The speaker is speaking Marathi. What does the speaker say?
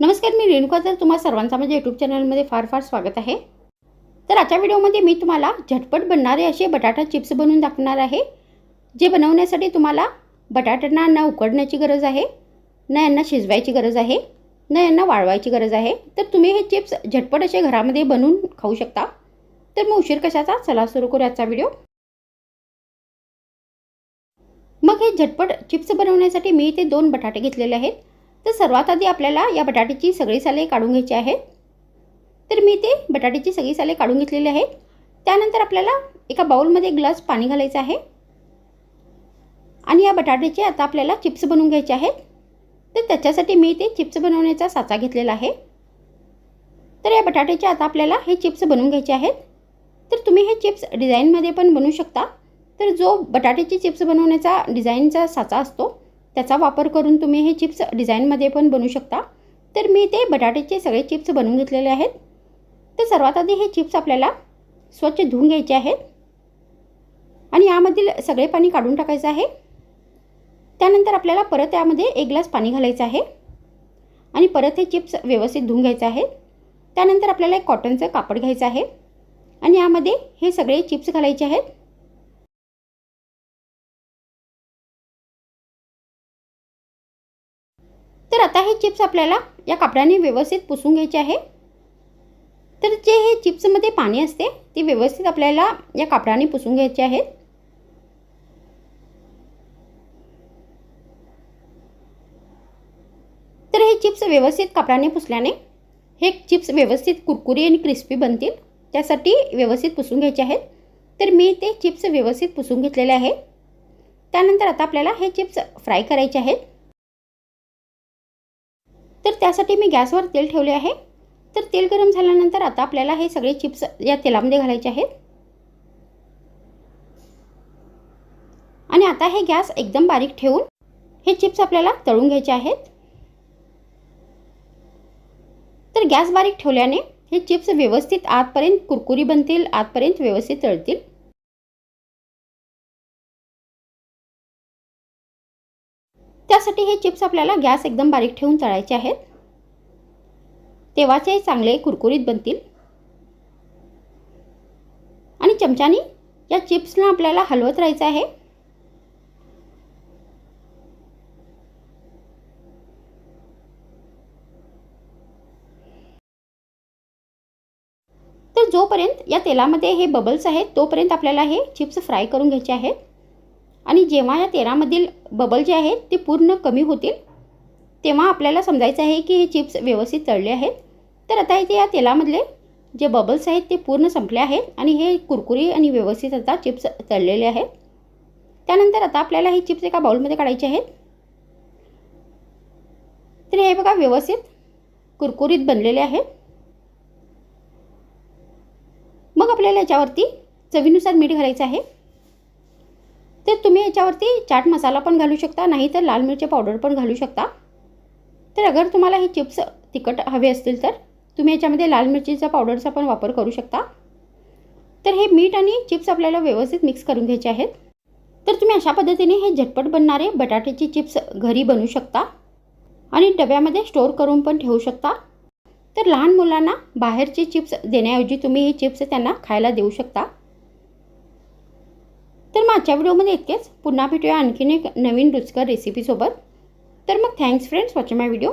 नमस्कार, मी रेणुका. तर तुम्हा सर्वांचा माझ्या यूट्यूब चॅनलमध्ये फार फार स्वागत आहे. तर आजच्या व्हिडिओमध्ये मी तुम्हाला झटपट बनणारे असे बटाटा चिप्स बनवून दाखवणार आहे. जे बनवण्यासाठी तुम्हाला बटाट्यांना न उकडण्याची गरज आहे, न यांना शिजवायची गरज आहे, न यांना वाळवायची गरज आहे. तर तुम्ही हे चिप्स झटपट असे घरामध्ये बनवून खाऊ शकता. तर मग उशीर कशाचा, चला सुरू करू आजचा व्हिडिओ. मग हे झटपट चिप्स बनवण्यासाठी मी इथे 2 बटाटे घेतलेले आहेत. तर सर्वात आधी आपल्याला या बटाट्याची सगळी साले काढून घ्यायची आहेत. तर मी ते बटाट्याची सगळी साले काढून घेतलेली आहेत. त्यानंतर आपल्याला एका बाउलमध्ये एक ग्लास पाणी घालायचं आहे आणि या बटाट्याचे आता आपल्याला चिप्स बनवून घ्यायचे आहेत. तर त्याच्यासाठी मी ते चिप्स बनवण्याचा साचा घेतलेला आहे. तर या बटाट्याचे आता आपल्याला हे चिप्स बनवून घ्यायचे आहेत. तर तुम्ही हे चिप्स डिझाईनमध्ये पण बनवू शकता. तर जो बटाट्याची चिप्स बनवण्याचा डिझाईनचा साचा असतो त्याचा वापर करून तुम्ही हे चिप्स डिझाईनमध्ये पण बनवू शकता. तर मी ते बटाट्याचे सगळे चिप्स बनवून घेतलेले आहेत. तर सर्वात आधी हे चिप्स आपल्याला स्वच्छ धुवून घ्यायचे आहेत आणि यामधील सगळे पाणी काढून टाकायचं आहे. त्यानंतर आपल्याला परत यामध्ये एक ग्लास पाणी घालायचं आहे आणि परत हे चिप्स व्यवस्थित धुवून घ्यायचे आहेत. त्यानंतर आपल्याला एक कॉटनचं कापड घ्यायचं आहे आणि यामध्ये हे सगळे चिप्स घालायचे आहेत. तर आता हे चिप्स आपल्याला या कापडाने व्यवस्थित पुसून घ्यायचे आहे. तर जे हे चिप्समध्ये पाणी असते ते व्यवस्थित आपल्याला या कापडाने पुसून घ्यायचे आहेत. तर हे चिप्स व्यवस्थित कापडाने पुसल्याने हे चिप्स व्यवस्थित कुरकुरी आणि क्रिस्पी बनतील. त्यासाठी व्यवस्थित पुसून घ्यायचे आहेत. तर मी ते चिप्स व्यवस्थित पुसून घेतलेले आहे. त्यानंतर आता आपल्याला हे चिप्स फ्राय करायचे आहेत. तर त्यासाठी मी गॅसवर तेल ठेवले आहे. तर तेल गरम झाल्यानंतर आता आपल्याला हे सगळे चिप्स या तेलामध्ये घालायचे आहेत आणि आता हे गॅस एकदम बारीक ठेवून हे चिप्स आपल्याला तळून घ्यायचे आहेत. तर गॅस बारीक ठेवल्याने हे चिप्स व्यवस्थित आतपर्यंत कुरकुरी बनतील, आतपर्यंत व्यवस्थित तळतील. त्यासाठी हे चिप्स आपल्याला गॅस एकदम बारीक ठेवून तळायचे आहेत. तेव्हाच हे चांगले कुरकुरीत बनतील. आणि चमच्याने या चिप्सला आपल्याला हलवत राहायचं आहे. तर जोपर्यंत या तेलामध्ये हे बबल्स आहेत तोपर्यंत आपल्याला हे चिप्स फ्राय करून घ्यायचे आहेत. आणि जेव्हा या तेलामधील बबल जे आहेत ते पूर्ण कमी होतील तेव्हा आपल्याला समजायचं आहे की हे चिप्स व्यवस्थित तळले आहेत. तर आता इथे या तेलामधले जे बबल्स आहेत ते पूर्ण संपले आहेत आणि हे कुरकुरी आणि व्यवस्थित आता चिप्स तळलेले आहेत. त्यानंतर आता आपल्याला हे चिप्स एका बाउलमध्ये काढायचे आहेत. तर हे बघा व्यवस्थित कुरकुरीत बनलेले आहेत. मग आपल्याला याच्यावरती चवीनुसार मीठ घालायचं आहे. तर तुम्ही याच्यावरती चाट मसाला पण घालू शकता, नाही तर लाल मिरची पावडर पण घालू शकता. तर अगर तुम्हाला हे चिप्स तिखट हवे असतील तर तुम्ही याच्यामध्ये लाल मिरचीचा पावडरचा पण वापर करू शकता. तर हे मीठ आणि चिप्स आपल्याला व्यवस्थित मिक्स करून घ्यायचे आहेत. तर तुम्ही अशा पद्धतीने हे झटपट बनणारे बटाट्याची चिप्स घरी बनवू शकता आणि डब्यामध्ये स्टोअर करून पण ठेवू शकता. तर लहान मुलांना बाहेरचे चिप्स देण्याऐवजी तुम्ही हे चिप्स त्यांना खायला देऊ शकता. तर मग आजच्या व्हिडिओमध्ये इतकेच. पुन्हा भेटूया आणखीन एक नवीन रुचकर रेसिपीसोबत. तर मग थँक्स फ्रेंड्स वॉचिंग माय व्हिडिओ.